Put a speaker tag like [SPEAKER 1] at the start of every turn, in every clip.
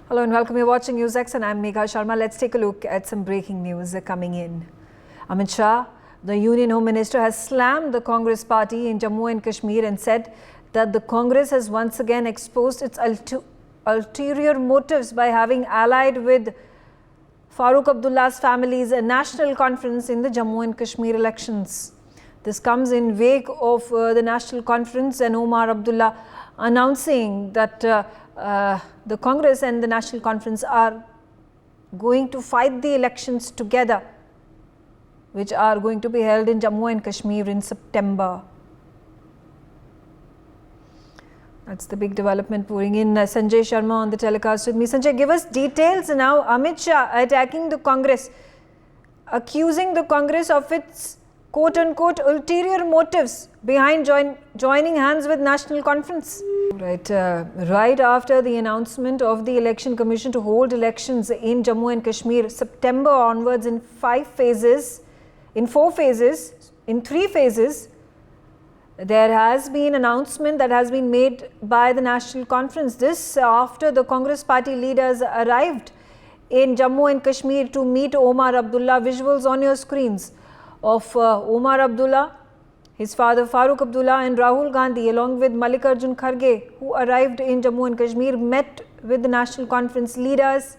[SPEAKER 1] Hello and welcome. You're watching NewsX and I'm Megha Sharma. Let's take a look at some breaking news coming in. Amit Shah, the Union Home Minister, has slammed the Congress party in Jammu and Kashmir and said that the Congress has once again exposed its ulterior motives by having allied with Farooq Abdullah's family's national conference in the Jammu and Kashmir elections. This comes in wake of the national conference and Omar Abdullah announcing that the Congress and the National Conference are going to fight the elections together, which are going to be held in Jammu and Kashmir in September. That's the big development pouring in. Sanjay Sharma on the telecast with me. Sanjay, give us details now. Amit Shah attacking the Congress, accusing the Congress of its quote-unquote ulterior motives behind joining hands with National Conference. Right after the announcement of the Election Commission to hold elections in Jammu and Kashmir September onwards in 3 phases, there has been an announcement that has been made by the National Conference. This after the Congress party leaders arrived in Jammu and Kashmir to meet Omar Abdullah. Visuals on your screens of Omar Abdullah, his father Farooq Abdullah and Rahul Gandhi along with Mallikarjun Kharge, who arrived in Jammu and Kashmir, met with the National Conference leaders.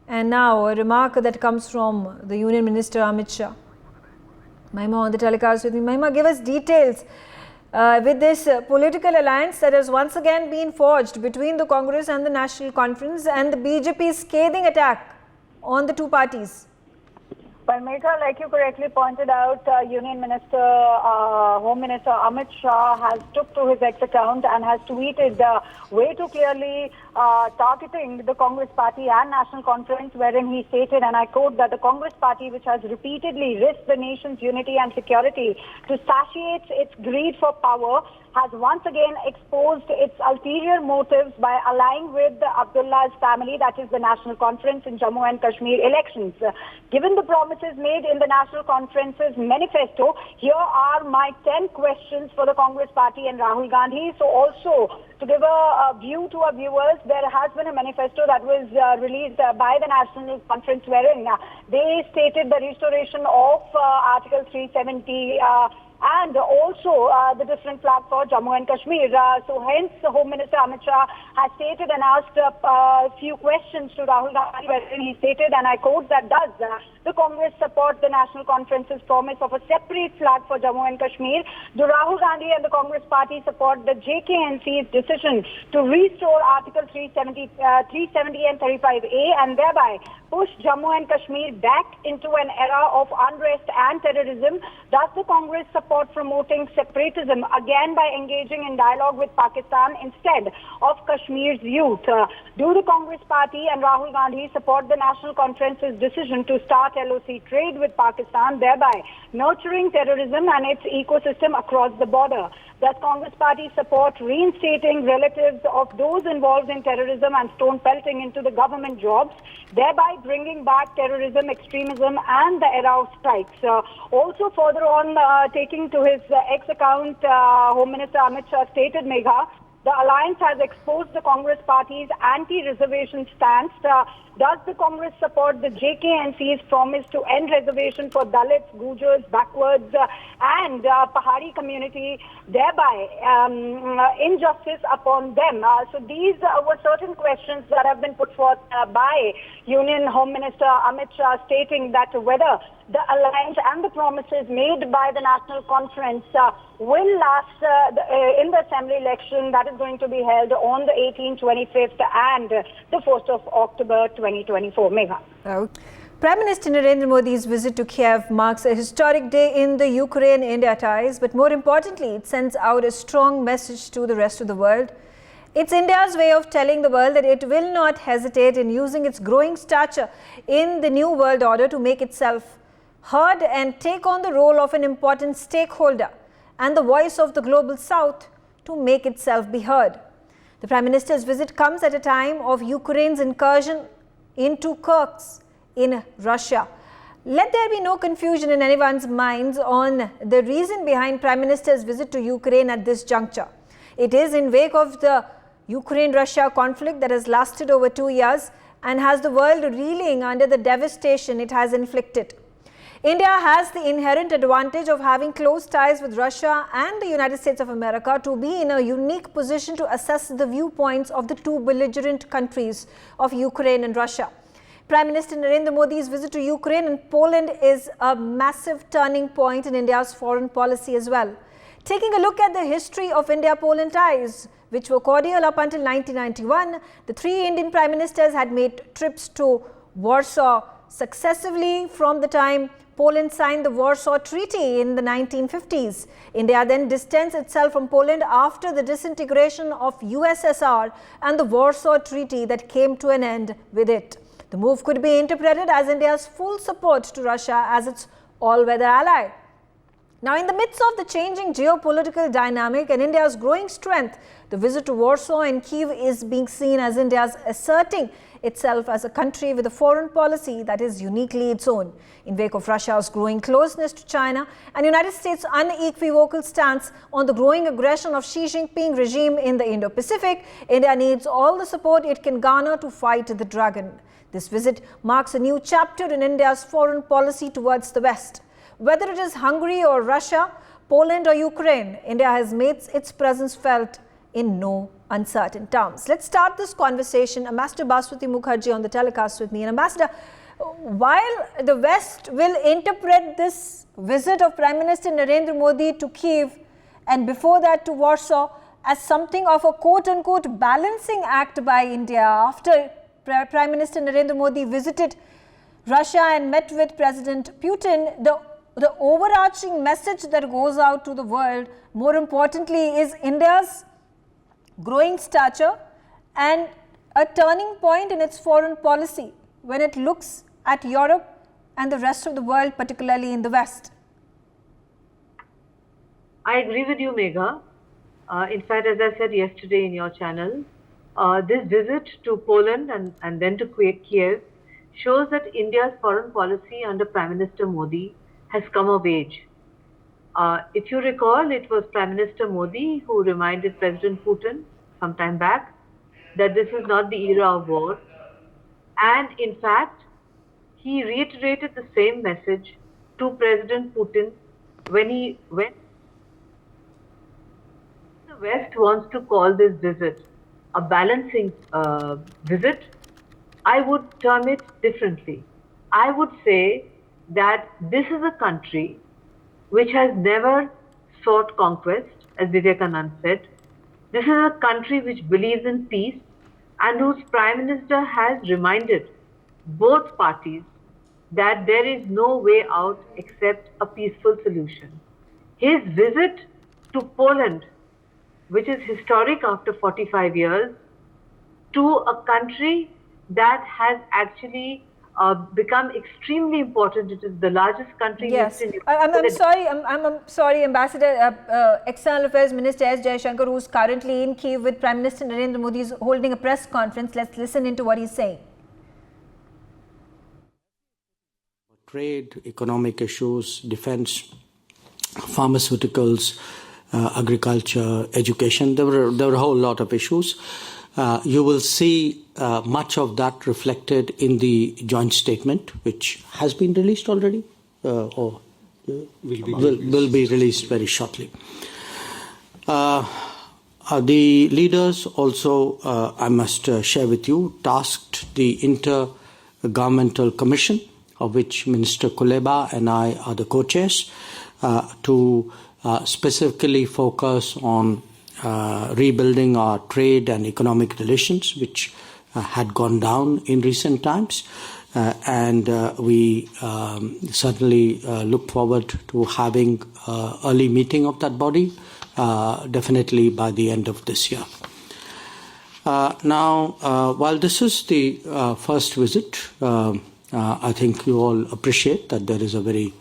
[SPEAKER 1] And now a remark that comes from the Union Minister Amit Shah. Mahima on the telecast with me. Mahima, give us details with this political alliance that has once again been forged between the Congress and the National Conference and the BJP's scathing attack on the two parties.
[SPEAKER 2] Well, Megha, like you correctly pointed out, Union Minister, Home Minister Amit Shah has took to his X account and has tweeted way too clearly targeting the Congress party and National Conference, wherein he stated, and I quote, that the Congress party, which has repeatedly risked the nation's unity and security to satiate its greed for power, has once again exposed its ulterior motives by allying with Abdullah's family, that is the National Conference in Jammu and Kashmir elections. Given the promises made in the National Conference's manifesto, here are my 10 questions for the Congress party and Rahul Gandhi. So also, to give a view to our viewers, there has been a manifesto that was released by the National Conference, wherein they stated the restoration of Article 370 and also the different flag for Jammu and Kashmir. So hence, the Home Minister Amit Shah has stated and asked a few questions to Rahul Gandhi, wherein he stated, and I quote, that does the Congress support the National Conference's promise of a separate flag for Jammu and Kashmir? Do Rahul Gandhi and the Congress party support the JKNC's decision to restore Article 370 and 35A and thereby push Jammu and Kashmir back into an era of unrest and terrorism? Does the Congress support promoting separatism, again by engaging in dialogue with Pakistan instead of Kashmir's youth? Do the Congress party and Rahul Gandhi support the National Conference's decision to start LOC trade with Pakistan, thereby nurturing terrorism and its ecosystem across the border? Does Congress party support reinstating relatives of those involved in terrorism and stone pelting into the government jobs, thereby bringing back terrorism, extremism and the era of strikes? Also further on, taking to his X account, Home Minister Amit Shah stated, Megha, the alliance has exposed the Congress party's anti-reservation stance. Does the Congress support the JKNC's promise to end reservation for Dalits, Gujars, backwards and Pahari community, thereby injustice upon them? So these were certain questions that have been put forth by Union Home Minister Amit Shah, stating that whether the alliance and the promises made by the National Conference will last in the Assembly election that is going to be held on the 18th, 25th and the 1st of October 2024. Megha.
[SPEAKER 1] Prime Minister Narendra Modi's visit to Kyiv marks a historic day in the Ukraine-India ties, but more importantly, it sends out a strong message to the rest of the world. It's India's way of telling the world that it will not hesitate in using its growing stature in the new world order to make itself heard and take on the role of an important stakeholder and the voice of the global south to make itself be heard. The Prime Minister's visit comes at a time of Ukraine's incursion into Kursk in Russia. Let there be no confusion in anyone's minds on the reason behind Prime Minister's visit to Ukraine at this juncture. It is in wake of the Ukraine-Russia conflict that has lasted over 2 years and has the world reeling under the devastation it has inflicted. India has the inherent advantage of having close ties with Russia and the United States of America to be in a unique position to assess the viewpoints of the two belligerent countries of Ukraine and Russia. Prime Minister Narendra Modi's visit to Ukraine and Poland is a massive turning point in India's foreign policy as well. Taking a look at the history of India-Poland ties, which were cordial up until 1991, the three Indian Prime Ministers had made trips to Warsaw successively from the time Poland signed the Warsaw Treaty in the 1950s. India then distanced itself from Poland after the disintegration of USSR and the Warsaw Treaty that came to an end with it. The move could be interpreted as India's full support to Russia as its all-weather ally. Now, in the midst of the changing geopolitical dynamic and India's growing strength, the visit to Warsaw and Kyiv is being seen as India's asserting itself as a country with a foreign policy that is uniquely its own. In wake of Russia's growing closeness to China and United States' unequivocal stance on the growing aggression of Xi Jinping regime in the Indo-Pacific, India needs all the support it can garner to fight the dragon. This visit marks a new chapter in India's foreign policy towards the West. Whether it is Hungary or Russia, Poland or Ukraine, India has made its presence felt in no uncertain terms. Let's start this conversation. Ambassador Baswati Mukherjee on the telecast with me. And Ambassador, while the West will interpret this visit of Prime Minister Narendra Modi to Kyiv and before that to Warsaw as something of a quote-unquote balancing act by India after Prime Minister Narendra Modi visited Russia and met with President Putin, the overarching message that goes out to the world, more importantly, is India's growing stature and a turning point in its foreign policy when it looks at Europe and the rest of the world, particularly in the West.
[SPEAKER 3] I agree with you, Megha. In fact, as I said yesterday in your channel, this visit to Poland and then to Kyiv shows that India's foreign policy under Prime Minister Modi has come of age. If you recall, it was Prime Minister Modi who reminded President Putin some time back that this is not the era of war. And in fact, he reiterated the same message to President Putin when the West wants to call this visit a balancing visit. I would term it differently. I would say that this is a country which has never sought conquest, as Vivekanand said. This is a country which believes in peace and whose Prime Minister has reminded both parties that there is no way out except a peaceful solution. His visit to Poland, which is historic after 45 years, to a country that has actually become extremely important. It is the largest country.
[SPEAKER 1] Yes, I'm sorry, Ambassador. External Affairs Minister S. Jaishankar, who is currently in Kyiv with Prime Minister Narendra Modi, is holding a press conference. Let's listen into what he's saying.
[SPEAKER 4] Trade, economic issues, defense, pharmaceuticals, agriculture, education. There were a whole lot of issues. You will see much of that reflected in the joint statement, which has been released already, or will be released very shortly. The leaders also, I must share with you, tasked the Intergovernmental Commission, of which Minister Kuleba and I are the co-chairs, to specifically focus on rebuilding our trade and economic relations, which had gone down in recent times. And we certainly look forward to having an early meeting of that body, definitely by the end of this year. Now, while this is the first visit, I think you all appreciate that there is a very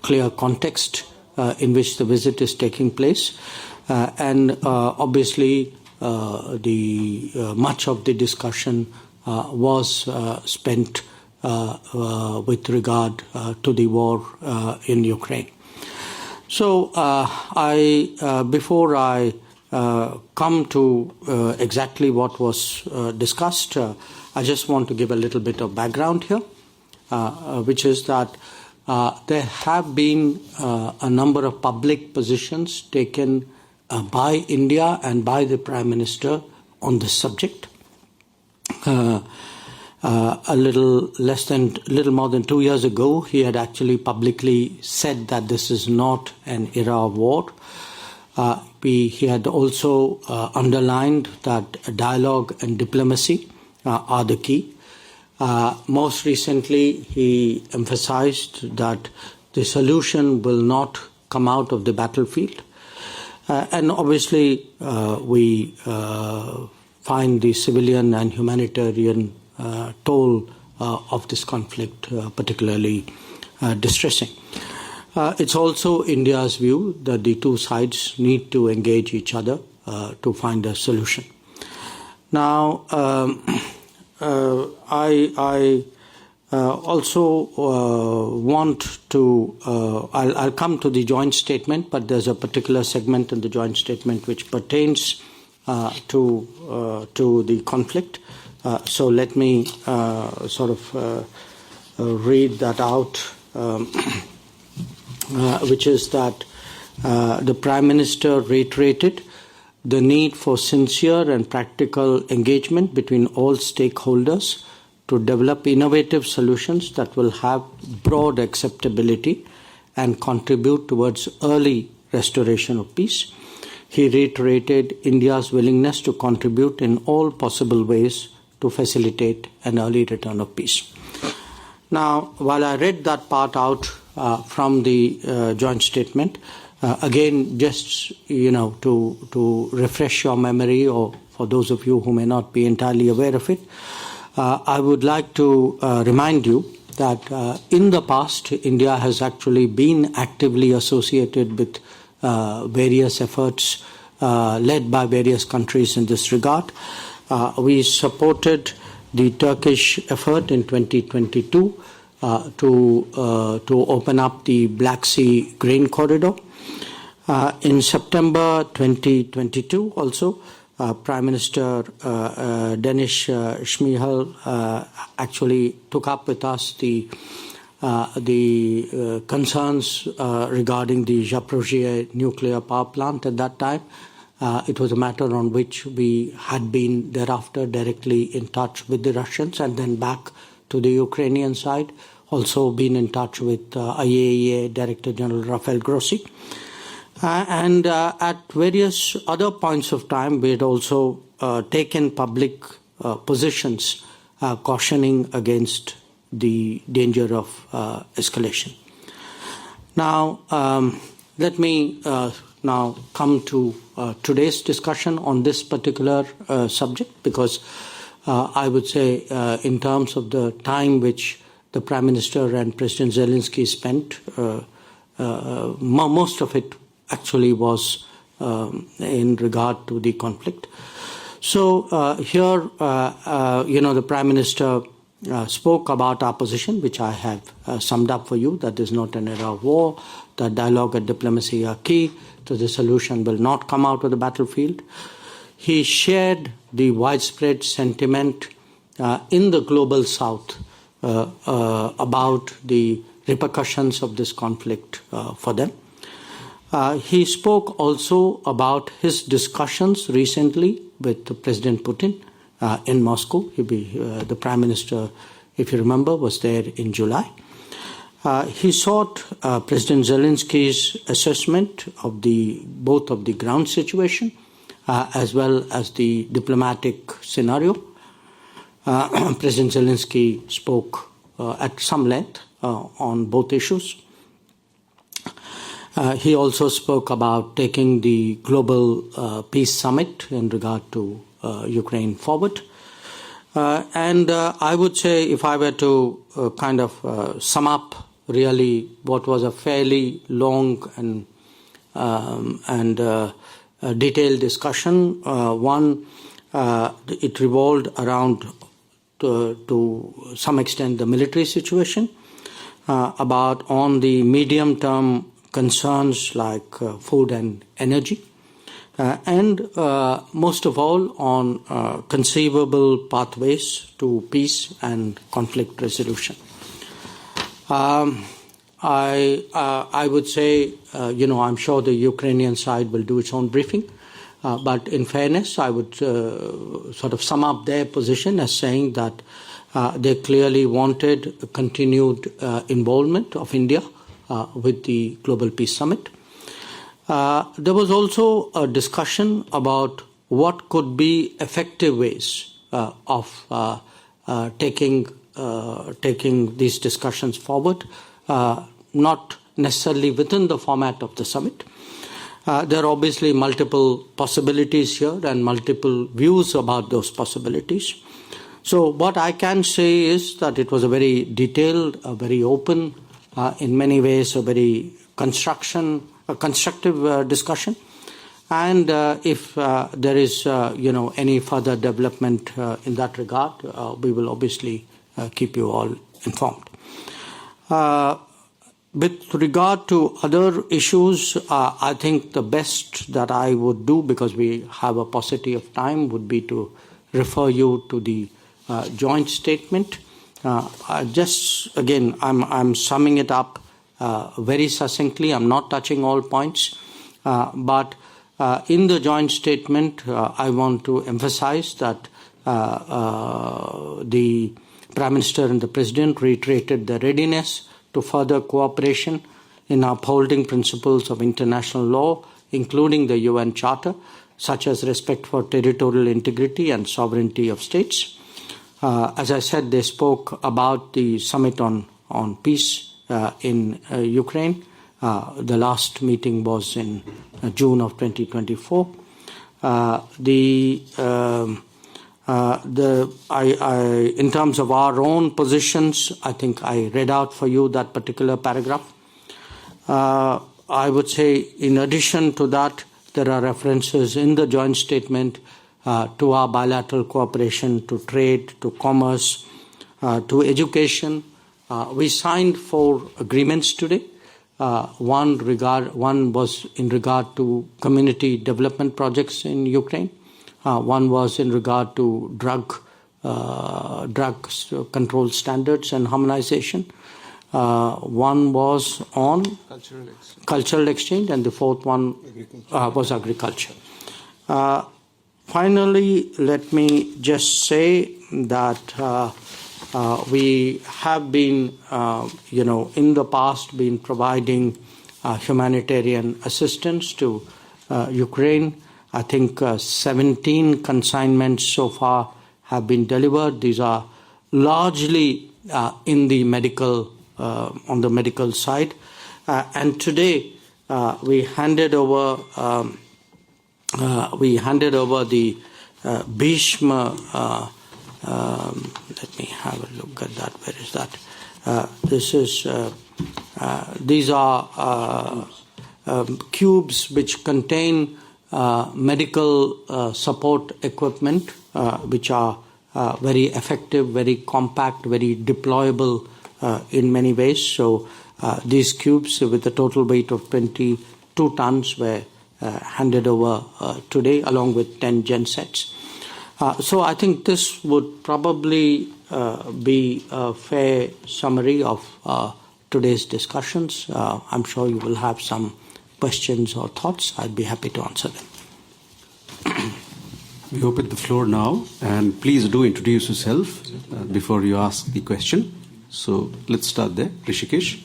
[SPEAKER 4] clear context in which the visit is taking place. And obviously, much of the discussion was spent with regard to the war in Ukraine. So, before I come to exactly what was discussed, I just want to give a little bit of background here, which is that there have been a number of public positions taken by India and by the Prime Minister on this subject. A little more than 2 years ago, he had actually publicly said that this is not an era of war. He had also underlined that dialogue and diplomacy are the key. Most recently, he emphasized that the solution will not come out of the battlefield. And obviously, we find the civilian and humanitarian toll of this conflict particularly distressing. It's also India's view that the two sides need to engage each other to find a solution. Now, I also want to, I'll come to the joint statement, but there's a particular segment in the joint statement which pertains to the conflict. So let me read that out, which is that the Prime Minister reiterated the need for sincere and practical engagement between all stakeholders to develop innovative solutions that will have broad acceptability and contribute towards early restoration of peace. He reiterated India's willingness to contribute in all possible ways to facilitate an early return of peace. Now, while I read that part out from the joint statement, again, just to refresh your memory, or for those of you who may not be entirely aware of it, I would like to remind you that in the past, India has actually been actively associated with various efforts led by various countries in this regard. We supported the Turkish effort in 2022 to open up the Black Sea grain corridor. In September 2022 also, Prime Minister Danish Schmihal actually took up with us the concerns regarding the Zaporizhzhia nuclear power plant at that time. It was a matter on which we had been thereafter directly in touch with the Russians and then back to the Ukrainian side, also been in touch with IAEA Director General Rafael Grossi. And at various other points of time, we had also taken public positions cautioning against the danger of escalation. Now, let me now come to today's discussion on this particular subject, because I would say in terms of the time which the Prime Minister and President Zelenskyy spent, most of it actually was in regard to the conflict. So here, the Prime Minister spoke about our position, which I have summed up for you, that there's not an era of war, that dialogue and diplomacy are key, so the solution will not come out of the battlefield. He shared the widespread sentiment in the global south about the repercussions of this conflict for them. He spoke also about his discussions recently with President Putin in Moscow. The Prime Minister, if you remember, was there in July. He sought President Zelenskyy's assessment of both of the ground situation as well as the diplomatic scenario. President Zelenskyy spoke at some length on both issues. He also spoke about taking the global peace summit in regard to Ukraine forward. And I would say, if I were to kind of sum up really what was a fairly long and detailed discussion, one, it revolved around to some extent the military situation, about on the medium term concerns like food and energy, and most of all on conceivable pathways to peace and conflict resolution. I would say, I'm sure the Ukrainian side will do its own briefing, but in fairness, I would sort of sum up their position as saying that they clearly wanted a continued involvement of India with the Global Peace Summit. There was also a discussion about what could be effective ways of taking these discussions forward, not necessarily within the format of the summit. There are obviously multiple possibilities here and multiple views about those possibilities. So what I can say is that it was a very detailed, a very open, in many ways a very constructive discussion. And if there is, any further development in that regard, we will obviously keep you all informed. With regard to other issues, I think the best that I would do, because we have a paucity of time, would be to refer you to the joint statement. I'm summing it up very succinctly. I'm not touching all points, but in the joint statement, I want to emphasize that the Prime Minister and the President reiterated their readiness to further cooperation in upholding principles of international law, including the UN Charter, such as respect for territorial integrity and sovereignty of states. As I said, they spoke about the summit on peace in Ukraine. The last meeting was in June of 2024. In terms of our own positions, I think I read out for you that particular paragraph. I would say, in addition to that, there are references in the joint statement to our bilateral cooperation, to trade, to commerce, to education. We signed 4 agreements today. One was in regard to community development projects in Ukraine. One was in regard to drug control standards and harmonization. One was on cultural exchange, and the 4th one was agriculture. Finally, let me just say that we have been, in the past, been providing humanitarian assistance to Ukraine. I think 17 consignments so far have been delivered. These are largely in the medical, on the medical side. And today we handed over the Bhishma. Let me have a look at that. Where is that? These are cubes which contain medical support equipment, which are very effective, very compact, very deployable in many ways. So these cubes with a total weight of 22 tons were handed over today, along with 10 gensets. So I think this would probably be a fair summary of today's discussions. I'm sure you will have some questions or thoughts. I'd be happy to answer them.
[SPEAKER 5] We open the floor now, and please do introduce yourself before you ask the question. So let's start there. Rishikesh.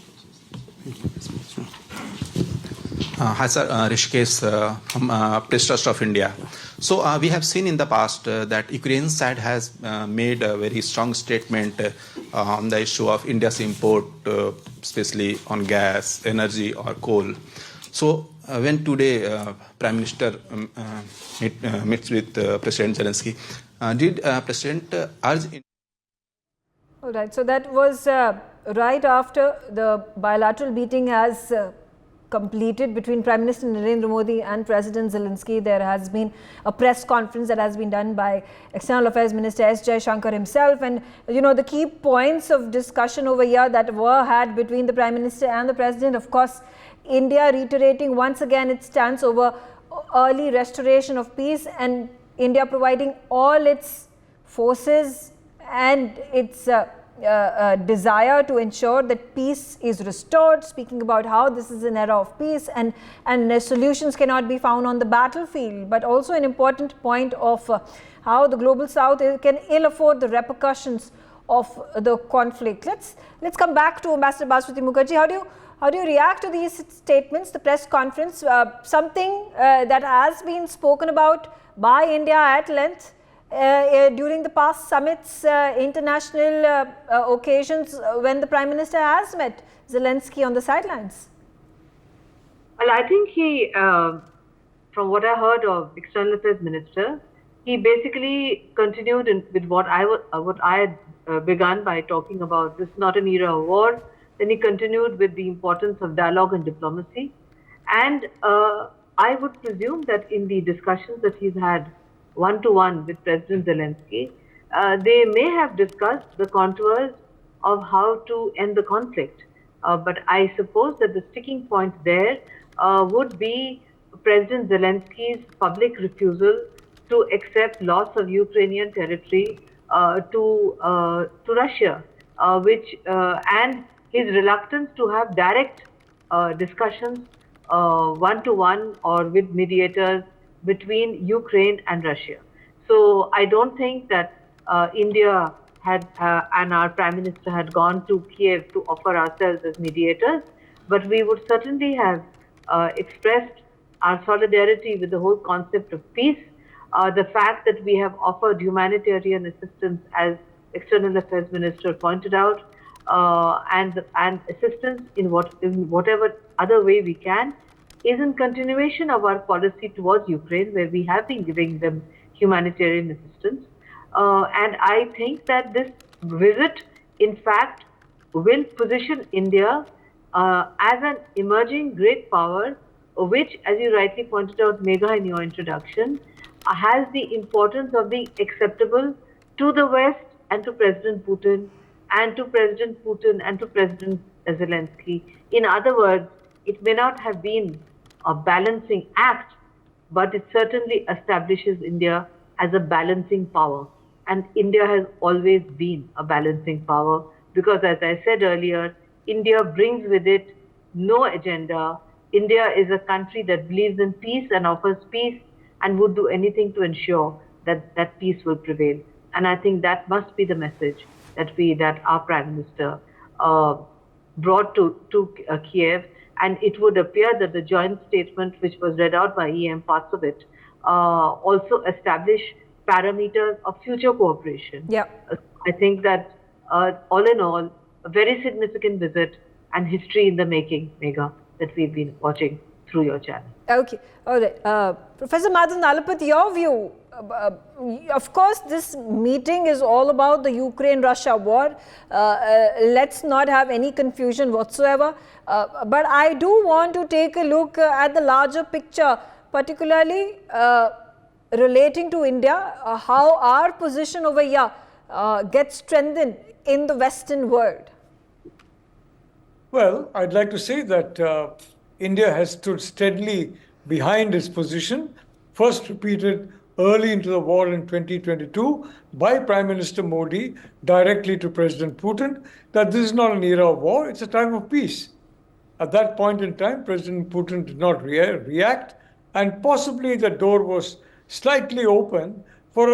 [SPEAKER 6] Hi, sir. Rishikesh from Press Trust of India. So we have seen in the past that Ukraine side has made a very strong statement on the issue of India's import, especially on gas, energy, or coal. So when today Prime Minister meets with President Zelenskyy, did President urge?
[SPEAKER 1] All right. So that was right after the bilateral meeting has completed between Prime Minister Narendra Modi and President Zelenskyy. There has been a press conference that has been done by External Affairs Minister S. Jaishankar himself. And, the key points of discussion over here that were had between the Prime Minister and the President, of course, India reiterating once again its stance over early restoration of peace and India providing all its forces and its desire to ensure that peace is restored, speaking about how this is an era of peace and solutions cannot be found on the battlefield, but also an important point of how the global south can ill afford the repercussions of the conflict. Let's come back to Ambassador Baswati Mukherjee. How do you react to these statements, the press conference, something that has been spoken about by India at length during the past summits, international occasions when the Prime Minister has met Zelenskyy on the sidelines?
[SPEAKER 3] Well, I think he, from what I heard of External Affairs Minister, he basically continued with what I had begun by talking about this is not an era of war. Then he continued with the importance of dialogue and diplomacy. And I would presume that in the discussions that he's had one-to-one with President Zelenskyy, they may have discussed the contours of how to end the conflict. But I suppose that the sticking point there would be President Zelenskyy's public refusal to accept loss of Ukrainian territory to Russia, and his reluctance to have direct discussions one-to-one or with mediators between Ukraine and Russia. So I don't think that India had and our Prime Minister had gone to Kyiv to offer ourselves as mediators, but we would certainly have expressed our solidarity with the whole concept of peace. The fact that we have offered humanitarian assistance, as External Affairs Minister pointed out, and assistance in whatever other way we can, is in continuation of our policy towards Ukraine, where we have been giving them humanitarian assistance. And I think that this visit, in fact, will position India as an emerging great power, which, as you rightly pointed out, Megha, in your introduction, has the importance of being acceptable to the West and to President Putin and to President Zelenskyy. In other words, it may not have been a balancing act, but it certainly establishes India as a balancing power. And India has always been a balancing power because, as I said earlier, India brings with it no agenda. India is a country that believes in peace and offers peace and would do anything to ensure that peace will prevail. And I think that must be the message that our Prime Minister brought to Kyiv. And it would appear that the joint statement, which was read out by EM, parts of it, also establish parameters of future cooperation.
[SPEAKER 1] Yeah.
[SPEAKER 3] I think that all in all, a very significant visit and history in the making, Megha, that we've been watching through your channel.
[SPEAKER 1] Okay, all right. Professor Madhav Nalapat, your view. Of course, this meeting is all about the Ukraine-Russia war. Let's not have any confusion whatsoever. But I do want to take a look at the larger picture, particularly relating to India, how our position over here gets strengthened in the Western world.
[SPEAKER 7] Well, I'd like to say that India has stood steadily behind its position, first repeated early into the war in 2022 by Prime Minister Modi directly to President Putin, that this is not an era of war, it's a time of peace. At that point in time, President Putin did not react, and possibly the door was slightly open for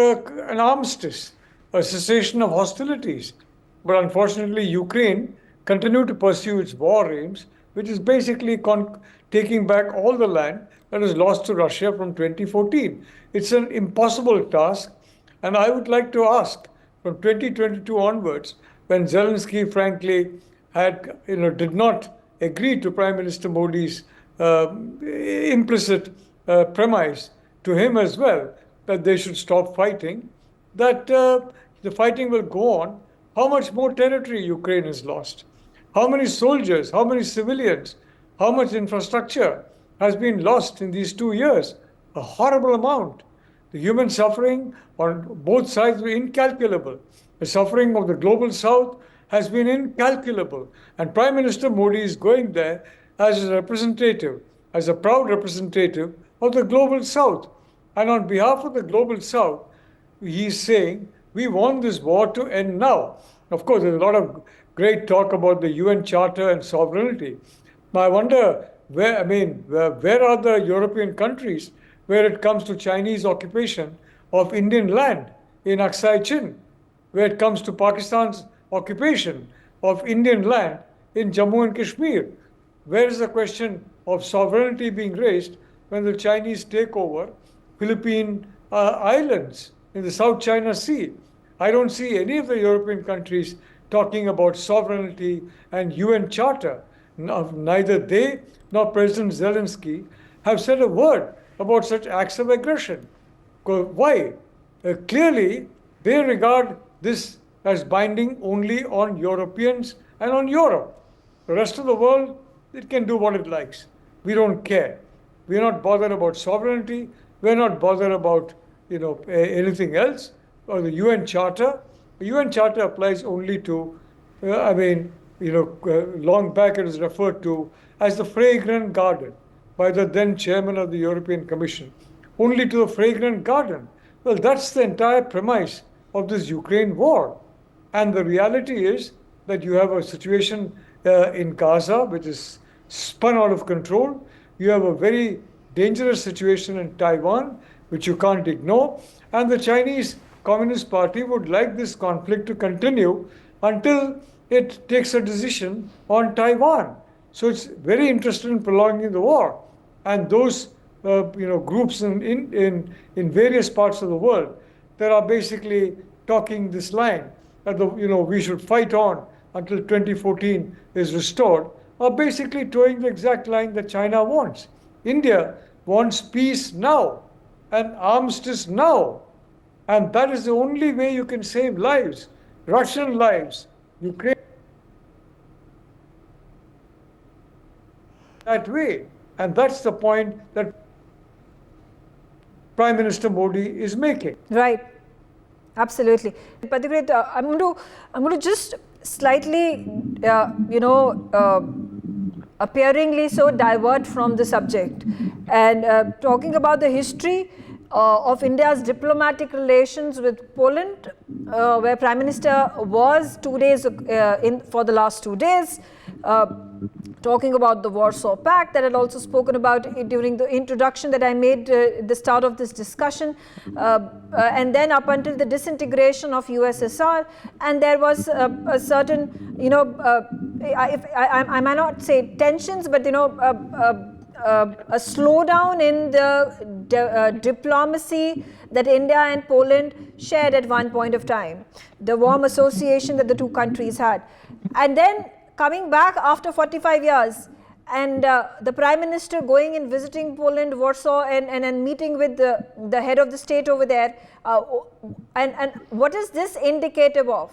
[SPEAKER 7] an armistice, a cessation of hostilities. But unfortunately, Ukraine continued to pursue its war aims, which is basically taking back all the land that was lost to Russia from 2014. It's an impossible task, and I would like to ask, from 2022 onwards, when Zelenskyy, frankly, did not agree to Prime Minister Modi's implicit premise to him as well, that they should stop fighting, that the fighting will go on. How much more territory Ukraine has lost? How many soldiers, how many civilians, how much infrastructure has been lost in these 2 years? A horrible amount. The human suffering on both sides were incalculable. The suffering of the global south has been incalculable. And Prime Minister Modi is going there as a representative, as a proud representative of the global south. And on behalf of the global south, he's saying, we want this war to end now. Of course, there's a lot of great talk about the UN Charter and sovereignty. Now, I wonder where are the European countries where it comes to Chinese occupation of Indian land in Aksai Chin, where it comes to Pakistan's occupation of Indian land in Jammu and Kashmir? Where is the question of sovereignty being raised when the Chinese take over Philippine islands in the South China Sea? I don't see any of the European countries talking about sovereignty and UN Charter. Neither they nor President Zelenskyy have said a word about such acts of aggression. Why? Clearly, they regard this as binding only on Europeans and on Europe. The rest of the world, it can do what it likes. We don't care. We're not bothered about sovereignty. We're not bothered about anything else. Or the UN Charter. The UN Charter applies only to, long back it was referred to as the fragrant garden by the then chairman of the European Commission. Only to the fragrant garden. Well, that's the entire premise of this Ukraine war. And the reality is that you have a situation in Gaza which is spun out of control. You have a very dangerous situation in Taiwan which you can't ignore. And the Chinese Communist Party would like this conflict to continue until it takes a decision on Taiwan. So it's very interested in prolonging the war. And those groups in various parts of the world that are basically talking this line that we should fight on until 2014 is restored are basically towing the exact line that China wants. India wants peace now and armistice now. And that is the only way you can save lives, Russian lives, Ukraine. That way. And that's the point that Prime Minister Modi is making.
[SPEAKER 1] Right. Absolutely. Padigrit, I'm going to just slightly, appearingly so divert from the subject and talking about the history of India's diplomatic relations with Poland, where Prime Minister was 2 days for the last 2 days, talking about the Warsaw Pact that I had also spoken about during the introduction that I made at the start of this discussion, and then up until the disintegration of USSR, and there was a certain, I might not say tensions, but a slowdown in the diplomacy that India and Poland shared at one point of time, the warm association that the two countries had. And then coming back after 45 years and the Prime Minister going and visiting Poland, Warsaw, and meeting with the head of the state over there, and what is this indicative of?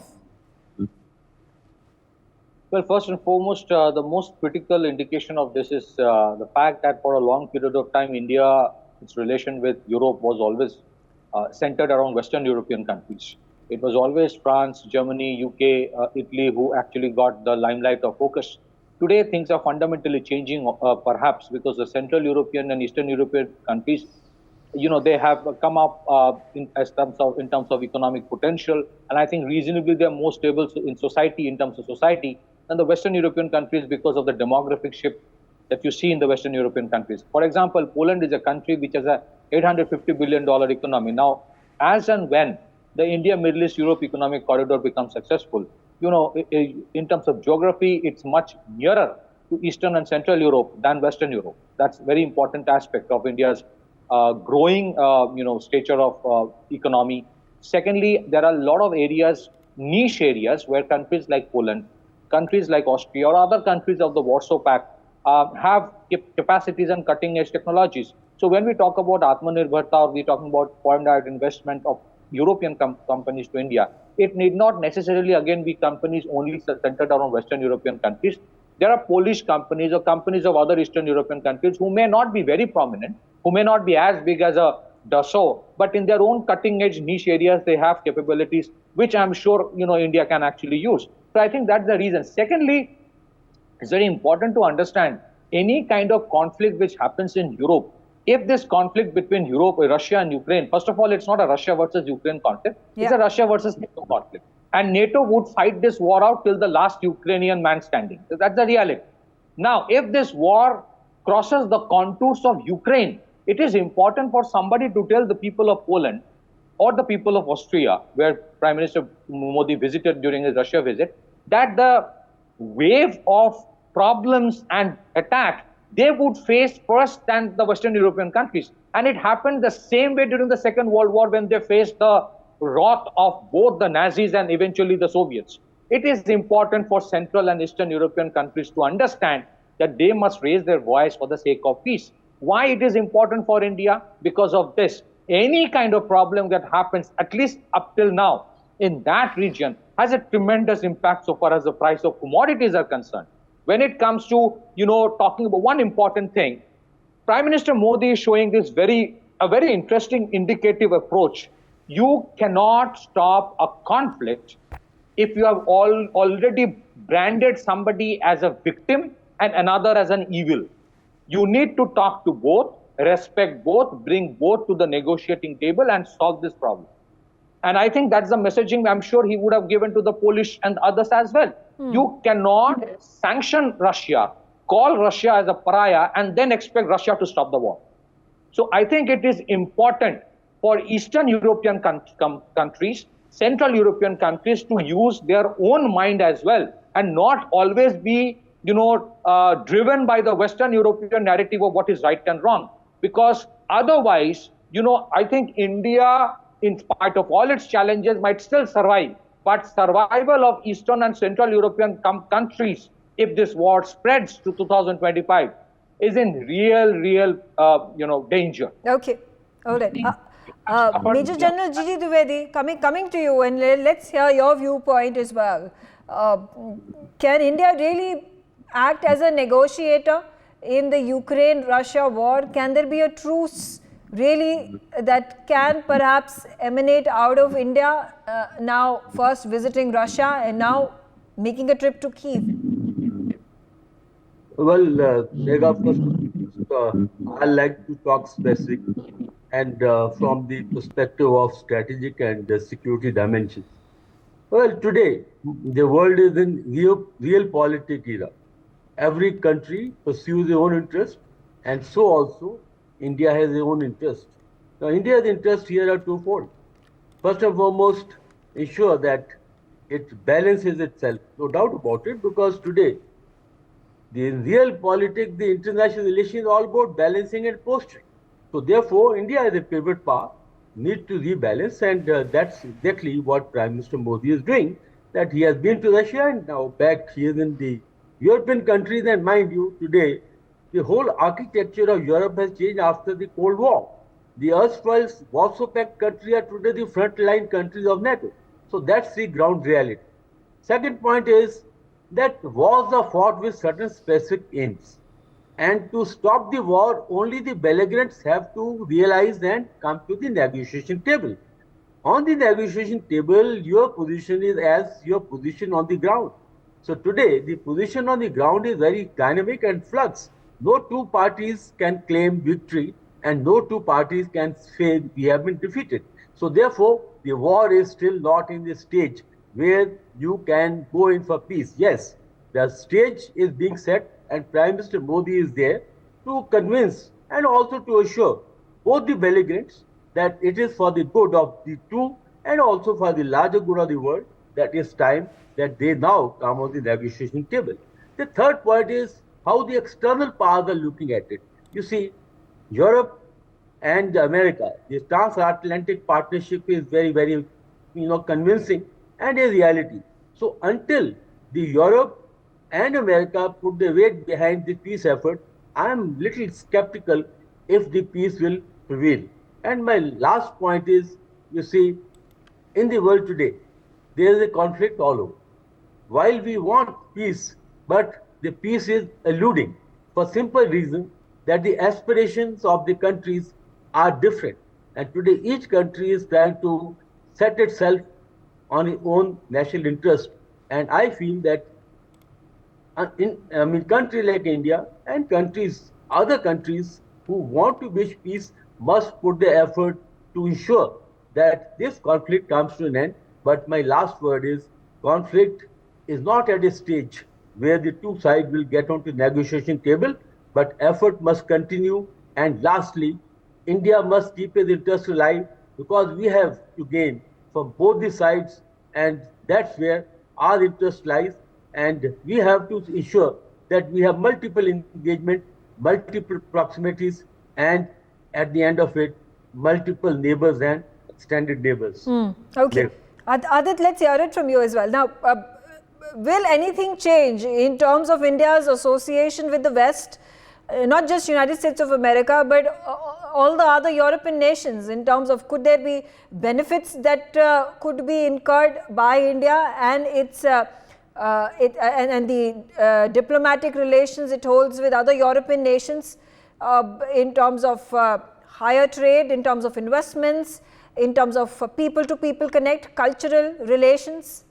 [SPEAKER 8] Well, first and foremost, the most critical indication of this is the fact that for a long period of time, India, its relation with Europe was always centered around Western European countries. It was always France, Germany, UK, Italy who actually got the limelight or focus. Today, things are fundamentally changing, perhaps because the Central European and Eastern European countries, they have come up in terms of economic potential, and I think reasonably they are more stable in society, in terms of society, than the Western European countries because of the demographic shift that you see in the Western European countries. For example, Poland is a country which has a $850 billion economy. Now, as and when the India-Middle East-Europe economic corridor becomes successful, in terms of geography, it's much nearer to Eastern and Central Europe than Western Europe. That's a very important aspect of India's growing, stature of economy. Secondly, there are a lot of areas, niche areas, where countries like Poland, countries like Austria, or other countries of the Warsaw Pact have capacities and cutting-edge technologies. So when we talk about Atmanirbharta, or we're talking about foreign direct investment of European companies to India, it need not necessarily, again, be companies only centered around Western European countries. There are Polish companies or companies of other Eastern European countries who may not be very prominent, who may not be as big as a Dassault, but in their own cutting-edge niche areas, they have capabilities, which I'm sure, India can actually use. So I think that's the reason. Secondly, it's very important to understand any kind of conflict which happens in Europe if this conflict between Russia and Ukraine, first of all, it's not a Russia versus Ukraine conflict, it's a Russia versus NATO conflict. And NATO would fight this war out till the last Ukrainian man standing. That's the reality. Now, if this war crosses the contours of Ukraine, it is important for somebody to tell the people of Poland or the people of Austria, where Prime Minister Modi visited during his Russia visit, that the wave of problems and attack they would face first than the Western European countries. And it happened the same way during the Second World War when they faced the wrath of both the Nazis and eventually the Soviets. It is important for Central and Eastern European countries to understand that they must raise their voice for the sake of peace. Why it is important for India? Because of this. Any kind of problem that happens, at least up till now, in that region, has a tremendous impact so far as the price of commodities are concerned. When it comes to, talking about one important thing, Prime Minister Modi is showing this a very interesting indicative approach. You cannot stop a conflict if you have already branded somebody as a victim and another as an evil. You need to talk to both, respect both, bring both to the negotiating table and solve this problem. And I think that's the messaging I'm sure he would have given to the Polish and others as well. You cannot sanction Russia, call Russia as a pariah, and then expect Russia to stop the war. So I think it is important for Eastern European countries, Central European countries to use their own mind as well and not always be, driven by the Western European narrative of what is right and wrong. Because otherwise, I think India, in spite of all its challenges, might still survive. But survival of Eastern and Central European countries, if this war spreads to 2025, is in real, danger.
[SPEAKER 1] Okay, all right. Major General Gigi Dwivedi, coming to you, and let's hear your viewpoint as well. Can India really act as a negotiator in the Ukraine-Russia war? Can there be a truce really that can perhaps emanate out of India now first visiting Russia and now making a trip to Kyiv?
[SPEAKER 9] Well, Megha, first, I like to talk specific and from the perspective of strategic and security dimensions. Well, today, the world is in real politic era. Every country pursues their own interest, and so also India has its own interest. Now, India's interests here are twofold. First and foremost, ensure that it balances itself, no doubt about it, because today, in real politics, the international relations is all about balancing and posturing. So therefore, India as a pivot power needs to rebalance, and that's exactly what Prime Minister Modi is doing, that he has been to Russia and now back he is in the European countries, and mind you, today, the whole architecture of Europe has changed after the Cold War. The erstwhile Warsaw Pact countries are today the frontline countries of NATO. So that's the ground reality. Second point is that wars are fought with certain specific aims. And to stop the war, only the belligerents have to realize and come to the negotiation table. On the negotiation table, your position is as your position on the ground. So today, the position on the ground is very dynamic and flux. No two parties can claim victory and no two parties can say we have been defeated. So therefore, the war is still not in the stage where you can go in for peace. Yes, the stage is being set and Prime Minister Modi is there to convince and also to assure both the belligerents that it is for the good of the two and also for the larger good of the world that it's time that they now come on the negotiation table. The third point is how the external powers are looking at it. You see, Europe and America, the transatlantic partnership is very, convincing and a reality. So until the Europe and America put their weight behind the peace effort, I am little skeptical if the peace will prevail. And my last point is, you see, in the world today, there is a conflict all over. While we want peace, but the peace is eluding for simple reason that the aspirations of the countries are different. And today each country is trying to set itself on its own national interest. And I feel that in countries like India and other countries who want to wish peace must put the effort to ensure that this conflict comes to an end. But my last word is conflict is not at a stage where the two sides will get onto the negotiation table, but effort must continue. And lastly, India must keep its interest alive because we have to gain from both the sides, and that's where our interest lies. And we have to ensure that we have multiple engagement, multiple proximities, and at the end of it, multiple neighbors and extended neighbors.
[SPEAKER 1] Okay. Adit, let's hear it from you as well. Now, will anything change in terms of India's association with the West, not just United States of America, but all the other European nations, in terms of could there be benefits that could be incurred by India and its the diplomatic relations it holds with other European nations in terms of higher trade, in terms of investments, in terms of people-to-people connect, cultural relations?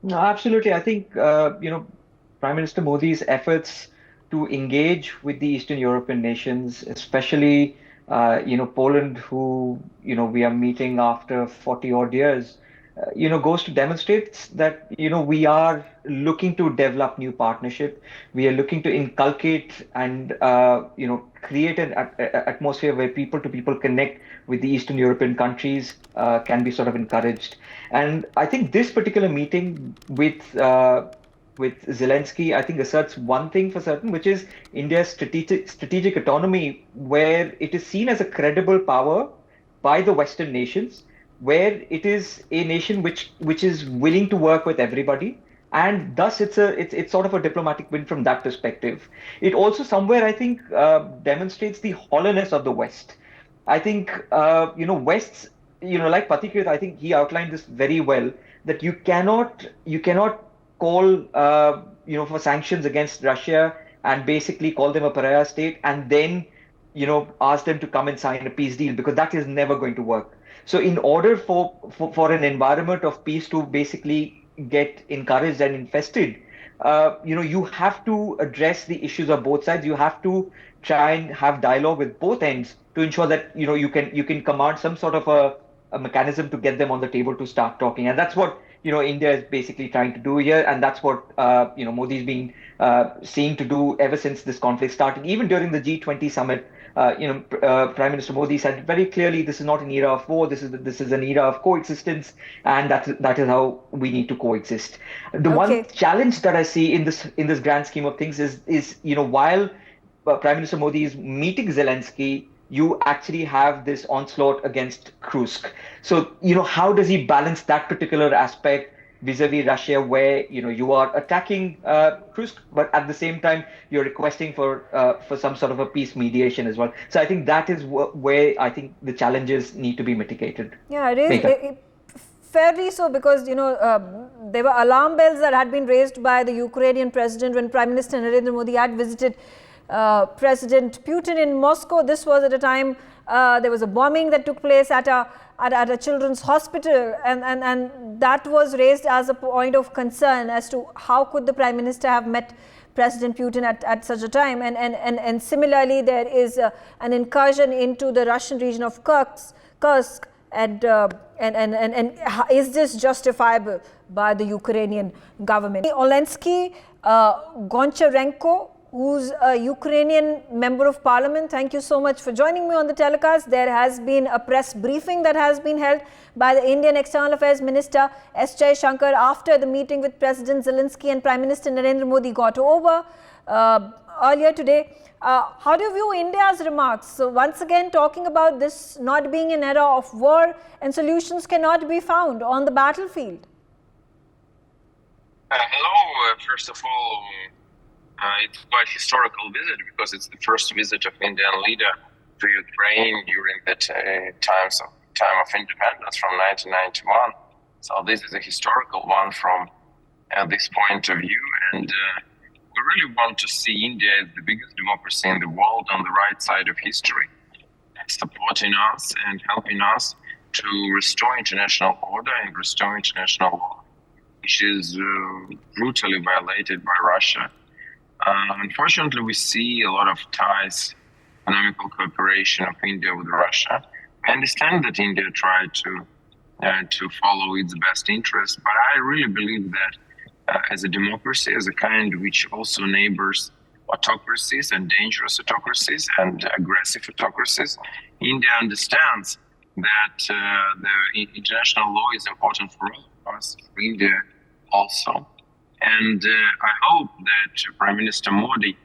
[SPEAKER 10] No, absolutely. I think, Prime Minister Modi's efforts to engage with the Eastern European nations, especially, Poland, who, we are meeting after 40 odd years, goes to demonstrate that, we are looking to develop new partnership. We are looking to inculcate and, create an atmosphere where people-to-people connect with the Eastern European countries can be sort of encouraged. And I think this particular meeting with Zelenskyy, I think asserts one thing for certain, which is India's strategic autonomy, where it is seen as a credible power by the Western nations, where it is a nation which is willing to work with everybody, and thus it's sort of a diplomatic win from that perspective. It also somewhere, I think, demonstrates the hollowness of the West. I think West's, like Patikrit, I think he outlined this very well, that you cannot call for sanctions against Russia and basically call them a pariah state and then ask them to come and sign a peace deal, because that is never going to work. So in order for an environment of peace to basically get encouraged and infested, you have to address the issues of both sides. You have to try and have dialogue with both ends to ensure that you can command some sort of a mechanism to get them on the table to start talking. And that's what India is basically trying to do here, and that's what Modi's been seeing to do ever since this conflict started. Even during the G20 summit, Prime Minister Modi said very clearly, this is not an era of war. This is an era of coexistence, and that is how we need to coexist. The one challenge that I see in this grand scheme of things is while Prime Minister Modi is meeting Zelenskyy, you actually have this onslaught against Kursk. So, how does he balance that particular aspect vis-a-vis Russia, where, you are attacking Kursk, but at the same time, you're requesting for some sort of a peace mediation as well. So I think that is where I think the challenges need to be mitigated.
[SPEAKER 1] Yeah, fairly so, because, there were alarm bells that had been raised by the Ukrainian president when Prime Minister Narendra Modi had visited President Putin in Moscow. This was at a time there was a bombing that took place at a children's hospital, and that was raised as a point of concern as to how could the Prime Minister have met President Putin at such a time. And similarly, there is an incursion into the Russian region of Kursk, and is this justifiable by the Ukrainian government? Zelenskyy, Goncharenko, who's a Ukrainian member of parliament, thank you so much for joining me on the telecast. There has been a press briefing that has been held by the Indian External Affairs Minister S. Jaishankar after the meeting with President Zelenskyy and Prime Minister Narendra Modi got over earlier today. How do you view India's remarks? So once again, talking about this not being an era of war and solutions cannot be found on the battlefield.
[SPEAKER 11] Hello, first of all, it's quite a historical visit because it's the first visit of Indian leader to Ukraine during the time of independence from 1991. So this is a historical one from this point of view, and we really want to see India as the biggest democracy in the world on the right side of history, supporting us and helping us to restore international order and restore international law, which is brutally violated by Russia. Unfortunately, we see a lot of ties economical cooperation of India with Russia. I understand that India tried to follow its best interests, but I really believe that as a democracy, as a kind which also neighbors autocracies and dangerous autocracies and aggressive autocracies, India understands that the international law is important for all of us, for India also. And I hope that Prime Minister Modi,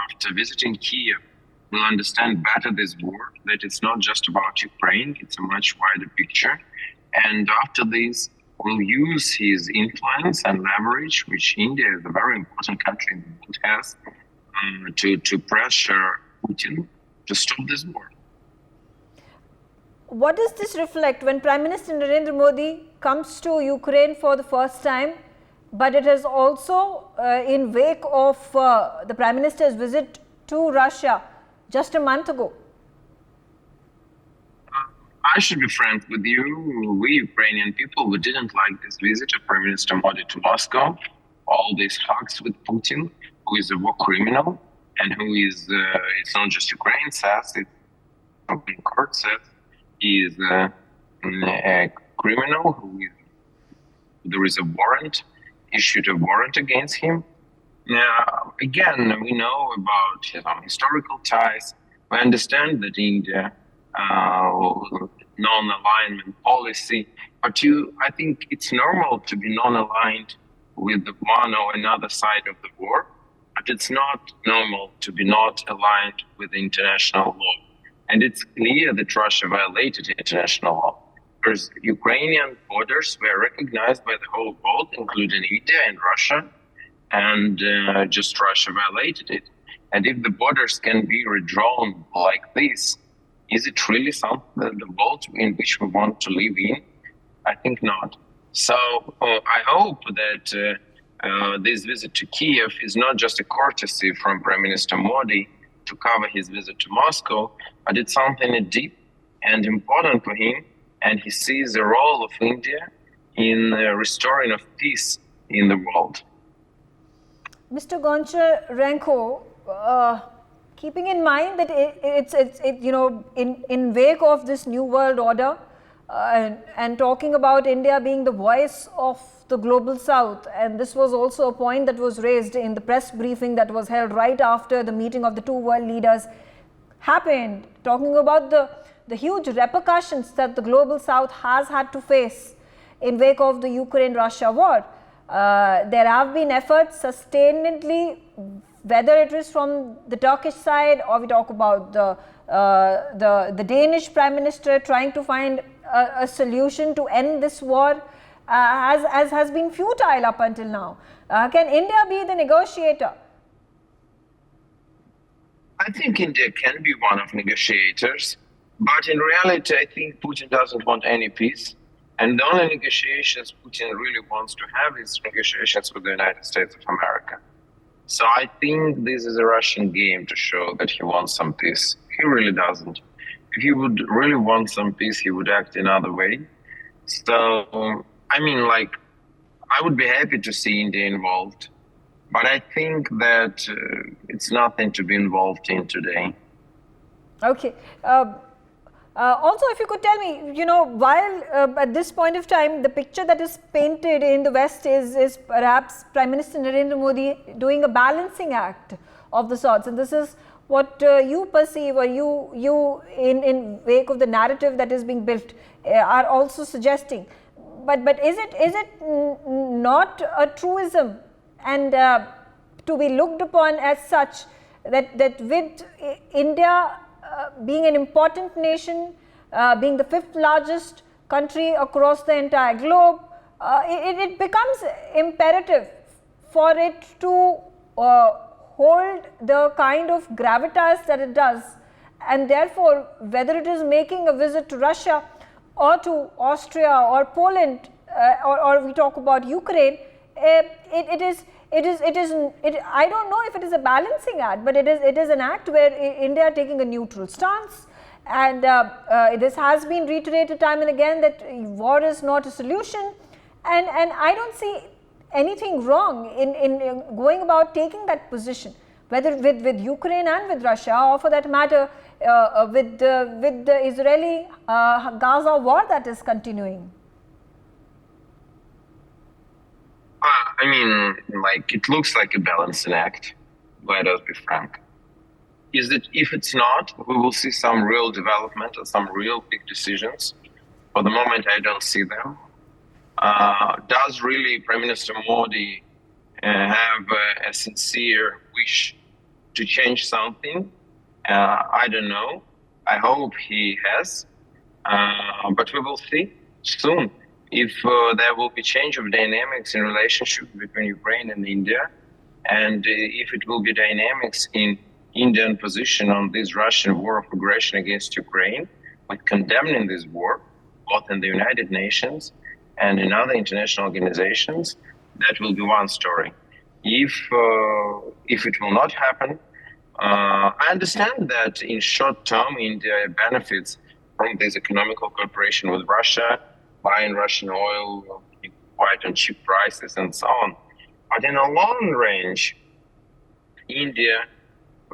[SPEAKER 11] after visiting Kyiv, will understand better this war, that it's not just about Ukraine, it's a much wider picture. And after this, will use his influence and leverage, which India is a very important country in the world has, to pressure Putin to stop this war.
[SPEAKER 1] What does this reflect when Prime Minister Narendra Modi comes to Ukraine for the first time, but it is also in wake of the Prime Minister's visit to Russia just a month ago?
[SPEAKER 11] I should be frank with you, we Ukrainian people, we didn't like this visit of Prime Minister Modi to Moscow, all these hugs with Putin, who is a war criminal, and who is, it's not just Ukraine says, it's Supreme Court says, he is a criminal, there is a warrant, issued a warrant against him. Now, again, we know about historical ties. We understand that India non-alignment policy, but I think it's normal to be non-aligned with the one or another side of the war, but it's not normal to be not aligned with international law. And it's clear that Russia violated international law, because Ukrainian borders were recognized by the whole world, including India and Russia, and just Russia violated it. And if the borders can be redrawn like this, is it really something the world in which we want to live in? I think not. So I hope that this visit to Kyiv is not just a courtesy from Prime Minister Modi to cover his visit to Moscow, but it's something deep and important for him, and he sees the role of India in restoring of peace in the world.
[SPEAKER 1] Mr. Goncharenko, keeping in mind that it's in wake of this new world order and talking about India being the voice of the global south, and this was also a point that was raised in the press briefing that was held right after the meeting of the two world leaders happened, talking about the huge repercussions that the global south has had to face in wake of the Ukraine-Russia war. There have been efforts sustainedly, whether it is from the Turkish side or we talk about the Danish Prime Minister trying to find a solution to end this war, as has been futile up until now. Can India be the negotiator?
[SPEAKER 11] I think India can be one of negotiators, but in reality, I think Putin doesn't want any peace. And the only negotiations Putin really wants to have is negotiations with the United States of America. So I think this is a Russian game to show that he wants some peace. He really doesn't. If he would really want some peace, he would act another way. So, I mean, I would be happy to see India involved, but I think that it's nothing to be involved in today.
[SPEAKER 1] Okay. Also, if you could tell me, while at this point of time, the picture that is painted in the West is perhaps Prime Minister Narendra Modi doing a balancing act of the sorts, and this is what you perceive, or you in wake of the narrative that is being built, are also suggesting. But is it not a truism and to be looked upon as such that with India being an important nation, being the 5th largest country across the entire globe, it becomes imperative for it to hold the kind of gravitas that it does, and therefore whether it is making a visit to Russia or to Austria or Poland or we talk about Ukraine, it is I don't know if it is a balancing act, but it is an act where India taking a neutral stance, and this has been reiterated time and again that war is not a solution, and I don't see anything wrong in going about taking that position. whether with Ukraine and with Russia, or for that matter with the Israeli Gaza war that is continuing?
[SPEAKER 11] I mean, like, it looks like a balancing act, let us be frank. Is that if it's not, we will see some real development and some real big decisions. For the moment, I don't see them. Does really Prime Minister Modi have a sincere wish to change something? I don't know. I hope he has, but we will see soon if there will be change of dynamics in relationship between Ukraine and India, and if it will be dynamics in Indian position on this Russian war of aggression against Ukraine, with condemning this war, both in the United Nations and in other international organizations, that will be one story. If it will not happen, I understand that in short term, India benefits from this economical cooperation with Russia, buying Russian oil quite on cheap prices and so on. But in a long range, India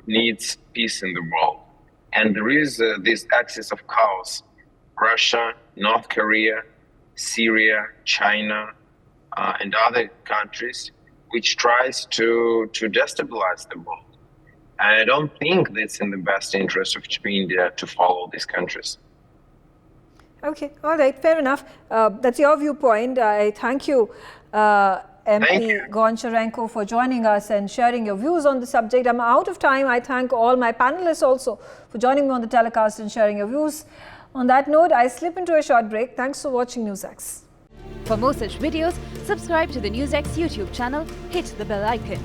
[SPEAKER 11] needs peace in the world. And there is this axis of chaos: Russia, North Korea, Syria, China, and other countries, which tries to destabilize the world. And I don't think it's in the best interest of India to follow these countries.
[SPEAKER 1] Okay, all right, fair enough. That's your viewpoint. I thank you, MP Goncharenko, for joining us and sharing your views on the subject. I'm out of time. I thank all my panelists also for joining me on the telecast and sharing your views. On that note, I slip into a short break. Thanks for watching NewsX.
[SPEAKER 12] For more such videos, subscribe to the NewsX YouTube channel, hit the bell icon.